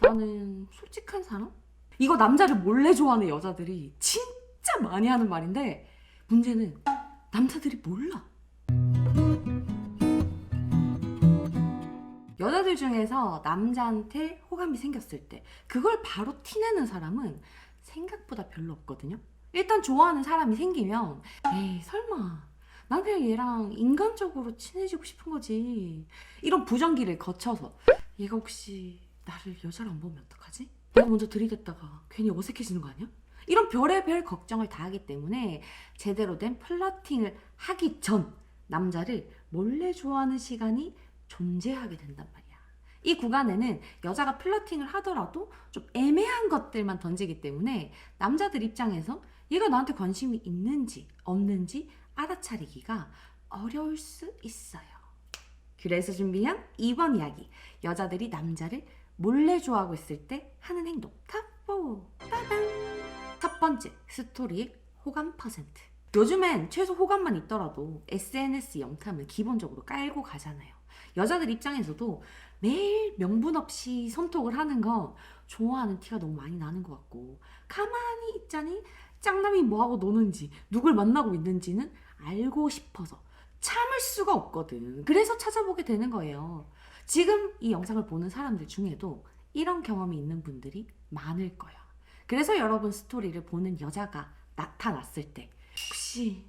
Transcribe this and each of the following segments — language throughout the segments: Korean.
나는 솔직한 사람? 이거 남자를 몰래 좋아하는 여자들이 진짜 많이 하는 말인데 문제는 남자들이 몰라. 여자들 중에서 남자한테 호감이 생겼을 때 그걸 바로 티내는 사람은 생각보다 별로 없거든요. 일단 좋아하는 사람이 생기면 에이 설마 난 그냥 얘랑 인간적으로 친해지고 싶은 거지, 이런 부정기를 거쳐서 얘가 혹시 나를 여자로 안 보면 어떡하지? 내가 먼저 들이댔다가 괜히 어색해지는 거 아니야? 이런 별의별 걱정을 다 하기 때문에 제대로 된 플러팅을 하기 전 남자를 몰래 좋아하는 시간이 존재하게 된단 말이야. 이 구간에는 여자가 플러팅을 하더라도 좀 애매한 것들만 던지기 때문에 남자들 입장에서 얘가 나한테 관심이 있는지 없는지 알아차리기가 어려울 수 있어요. 그래서 준비한 2번 이야기, 여자들이 남자를 몰래 좋아하고 있을 때 하는 행동 탑4. 따단! 첫 번째, 스토리의 호감 퍼센트. 요즘엔 최소 호감만 있더라도 SNS 염탐을 기본적으로 깔고 가잖아요. 여자들 입장에서도 매일 명분 없이 손톱을 하는 거 좋아하는 티가 너무 많이 나는 것 같고, 가만히 있자니 짱남이 뭐하고 노는지 누굴 만나고 있는지는 알고 싶어서 참을 수가 없거든. 그래서 찾아보게 되는 거예요. 지금 이 영상을 보는 사람들 중에도 이런 경험이 있는 분들이 많을 거야. 그래서 여러분 스토리를 보는 여자가 나타났을 때 혹시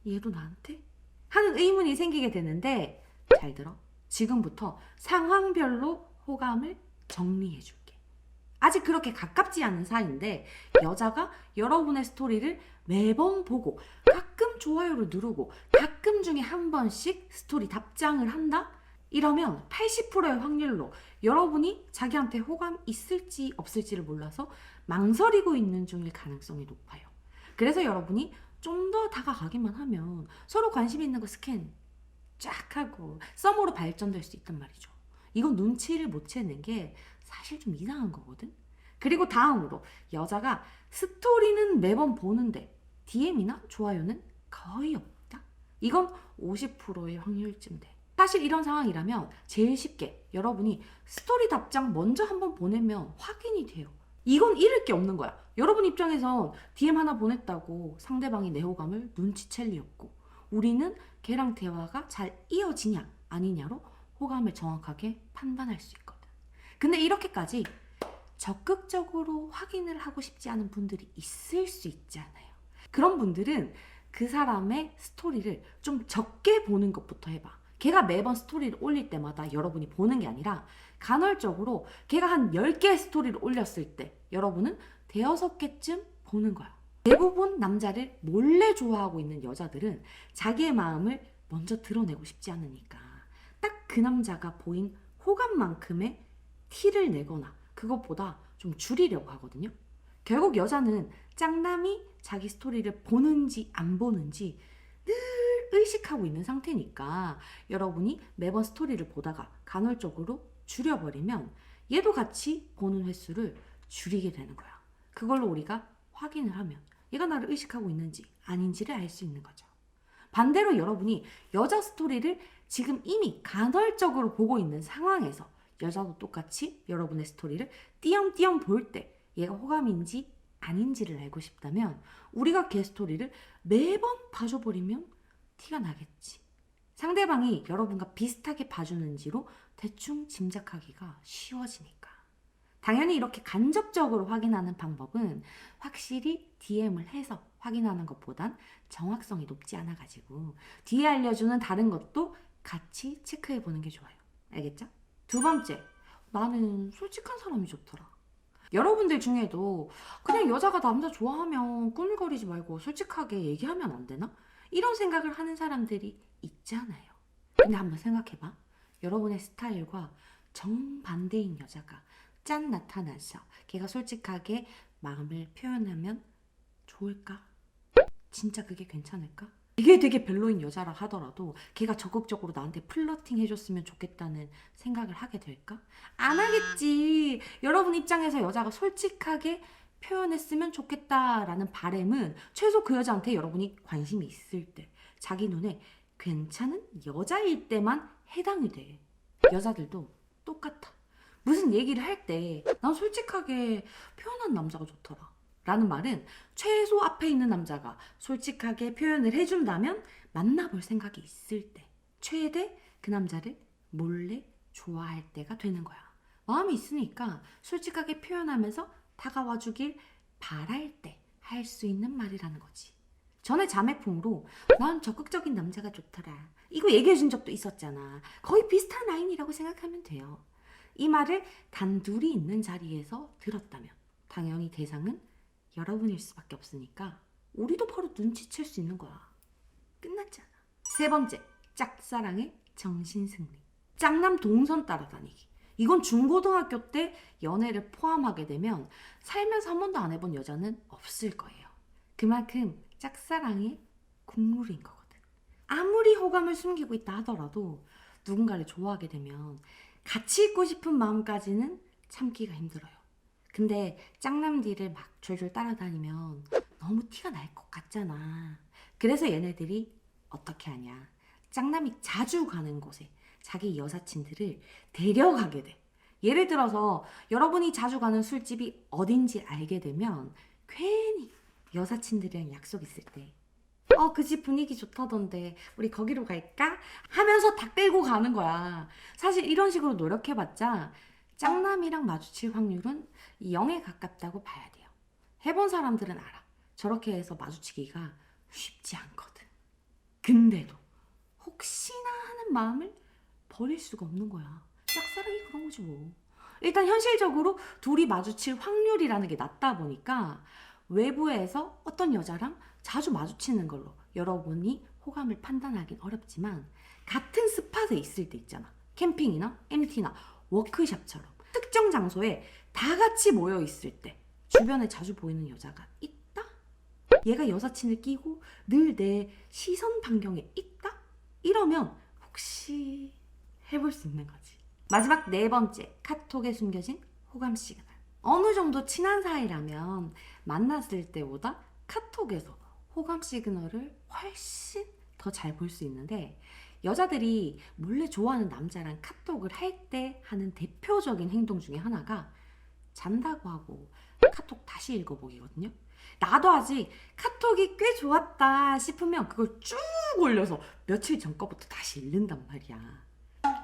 얘도 나한테? 하는 의문이 생기게 되는데, 잘 들어. 지금부터 상황별로 호감을 정리해 줄게. 아직 그렇게 가깝지 않은 사이인데 여자가 여러분의 스토리를 매번 보고 가끔 좋아요를 누르고 가끔 중에 한 번씩 스토리 답장을 한다? 이러면 80%의 확률로 여러분이 자기한테 호감 있을지 없을지를 몰라서 망설이고 있는 중일 가능성이 높아요. 그래서 여러분이 좀 더 다가가기만 하면 서로 관심 있는 거 스캔 쫙 하고 썸으로 발전될 수 있단 말이죠. 이건 눈치를 못 채는 게 사실 좀 이상한 거거든. 그리고 다음으로, 여자가 스토리는 매번 보는데 DM이나 좋아요는 거의 없다? 이건 50%의 확률쯤 돼. 사실 이런 상황이라면 제일 쉽게 여러분이 스토리 답장 먼저 한번 보내면 확인이 돼요. 이건 잃을 게 없는 거야. 여러분 입장에선 DM 하나 보냈다고 상대방이 내 호감을 눈치챌 리 없고, 우리는 걔랑 대화가 잘 이어지냐 아니냐로 호감을 정확하게 판단할 수 있거든. 근데 이렇게까지 적극적으로 확인을 하고 싶지 않은 분들이 있을 수 있잖아요. 그런 분들은 그 사람의 스토리를 좀 적게 보는 것부터 해봐. 걔가 매번 스토리를 올릴 때마다 여러분이 보는 게 아니라 간헐적으로 걔가 한 10개의 스토리를 올렸을 때 여러분은 대여섯 개쯤 보는 거야. 대부분 남자를 몰래 좋아하고 있는 여자들은 자기의 마음을 먼저 드러내고 싶지 않으니까 딱 그 남자가 보인 호감만큼의 티를 내거나 그것보다 좀 줄이려고 하거든요. 결국 여자는 짱남이 자기 스토리를 보는지 안 보는지 늘 의식하고 있는 상태니까 여러분이 매번 스토리를 보다가 간헐적으로 줄여버리면 얘도 같이 보는 횟수를 줄이게 되는 거야. 그걸로 우리가 확인을 하면 얘가 나를 의식하고 있는지 아닌지를 알 수 있는 거죠. 반대로 여러분이 여자 스토리를 지금 이미 간헐적으로 보고 있는 상황에서 여자도 똑같이 여러분의 스토리를 띄엄띄엄 볼 때 얘가 호감인지 아닌지를 알고 싶다면 우리가 걔 스토리를 매번 봐줘버리면 티가 나겠지. 상대방이 여러분과 비슷하게 봐주는지로 대충 짐작하기가 쉬워지니까. 당연히 이렇게 간접적으로 확인하는 방법은 확실히 DM을 해서 확인하는 것보단 정확성이 높지 않아가지고 뒤에 알려주는 다른 것도 같이 체크해보는 게 좋아요. 알겠죠? 두 번째, 나는 솔직한 사람이 좋더라. 여러분들 중에도 그냥 여자가 남자 좋아하면 꾸물거리지 말고 솔직하게 얘기하면 안 되나? 이런 생각을 하는 사람들이 있잖아요. 근데 한번 생각해봐. 여러분의 스타일과 정반대인 여자가 짠 나타나서 걔가 솔직하게 마음을 표현하면 좋을까? 진짜 그게 괜찮을까? 이게 되게 별로인 여자라 하더라도 걔가 적극적으로 나한테 플러팅 해줬으면 좋겠다는 생각을 하게 될까? 안 하겠지. 여러분 입장에서 여자가 솔직하게 표현했으면 좋겠다라는 바람은 최소 그 여자한테 여러분이 관심이 있을 때, 자기 눈에 괜찮은 여자일 때만 해당이 돼. 여자들도 똑같아. 무슨 얘기를 할 때 난 솔직하게 표현한 남자가 좋더라 라는 말은 최소 앞에 있는 남자가 솔직하게 표현을 해준다면 만나볼 생각이 있을 때, 최대 그 남자를 몰래 좋아할 때가 되는 거야. 마음이 있으니까 솔직하게 표현하면서 다가와 주길 바랄 때 할 수 있는 말이라는 거지. 전에 자매풍으로 난 적극적인 남자가 좋더라 이거 얘기해 준 적도 있었잖아. 거의 비슷한 라인이라고 생각하면 돼요. 이 말을 단둘이 있는 자리에서 들었다면 당연히 대상은 여러분일 수밖에 없으니까 우리도 바로 눈치챌 수 있는 거야. 끝났잖아. 세 번째, 짝사랑의 정신승리. 짝남 동선 따라다니기. 이건 중고등학교 때 연애를 포함하게 되면 살면서 한 번도 안 해본 여자는 없을 거예요. 그만큼 짝사랑의 국룰인 거거든. 아무리 호감을 숨기고 있다 하더라도 누군가를 좋아하게 되면 같이 있고 싶은 마음까지는 참기가 힘들어요. 근데 짝남디를 막 졸졸 따라다니면 너무 티가 날 것 같잖아. 그래서 얘네들이 어떻게 하냐. 짝남이 자주 가는 곳에 자기 여사친들을 데려가게 돼. 예를 들어서 여러분이 자주 가는 술집이 어딘지 알게 되면 괜히 여사친들이랑 약속 있을 때 그 집 분위기 좋다던데 우리 거기로 갈까? 하면서 다 끌고 가는 거야. 사실 이런 식으로 노력해봤자 짝남이랑 마주칠 확률은 0에 가깝다고 봐야 돼요. 해본 사람들은 알아. 저렇게 해서 마주치기가 쉽지 않거든. 근데도 혹시나 하는 마음을 버릴 수가 없는 거야. 짝사랑이 그런 거지 뭐. 일단 현실적으로 둘이 마주칠 확률이라는 게 낮다 보니까 외부에서 어떤 여자랑 자주 마주치는 걸로 여러분이 호감을 판단하긴 어렵지만 같은 스팟에 있을 때 있잖아. 캠핑이나 MT나 워크숍처럼 특정 장소에 다 같이 모여 있을 때 주변에 자주 보이는 여자가 있다? 얘가 여사친을 끼고 늘 내 시선 반경에 있다? 이러면 혹시 해볼 수 있는 거지. 마지막 네 번째, 카톡에 숨겨진 호감 시그널. 어느 정도 친한 사이라면 만났을 때보다 카톡에서 호감 시그널을 훨씬 더 잘 볼 수 있는데 여자들이 몰래 좋아하는 남자랑 카톡을 할 때 하는 대표적인 행동 중에 하나가 잔다고 하고 카톡 다시 읽어보기거든요. 나도 아직 카톡이 꽤 좋았다 싶으면 그걸 쭉 올려서 며칠 전 거부터 다시 읽는단 말이야.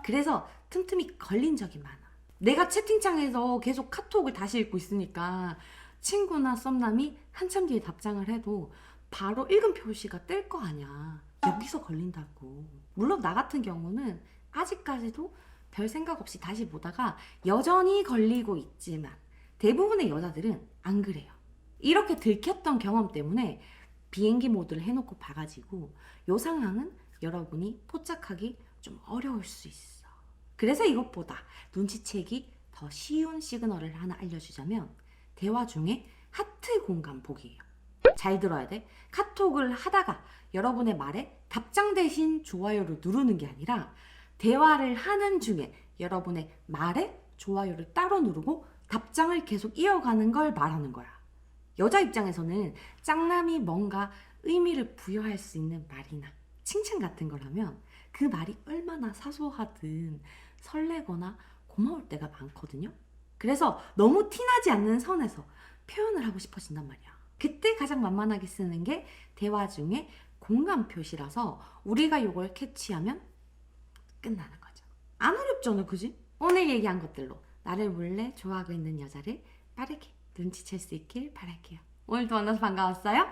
그래서 틈틈이 걸린 적이 많아. 내가 채팅창에서 계속 카톡을 다시 읽고 있으니까 친구나 썸남이 한참 뒤에 답장을 해도 바로 읽은 표시가 뜰 거 아니야. 여기서 걸린다고. 물론 나 같은 경우는 아직까지도 별 생각 없이 다시 보다가 여전히 걸리고 있지만 대부분의 여자들은 안 그래요. 이렇게 들켰던 경험 때문에 비행기 모드를 해놓고 봐가지고 이 상황은 여러분이 포착하기 좀 어려울 수 있어. 그래서 이것보다 눈치채기 더 쉬운 시그널을 하나 알려주자면 대화 중에 하트 공간 보기예요. 잘 들어야 돼. 카톡을 하다가 여러분의 말에 답장 대신 좋아요를 누르는 게 아니라 대화를 하는 중에 여러분의 말에 좋아요를 따로 누르고 답장을 계속 이어가는 걸 말하는 거야. 여자 입장에서는 짝남이 뭔가 의미를 부여할 수 있는 말이나 칭찬 같은 걸 하면 그 말이 얼마나 사소하든 설레거나 고마울 때가 많거든요. 그래서 너무 티나지 않는 선에서 표현을 하고 싶어진단 말이야. 그때 가장 만만하게 쓰는 게 대화 중에 공감 표시라서 우리가 이걸 캐치하면 끝나는 거죠. 안 어렵잖아, 그지? 오늘 얘기한 것들로 나를 몰래 좋아하고 있는 여자를 빠르게 눈치챌 수 있길 바랄게요. 오늘도 만나서 반가웠어요.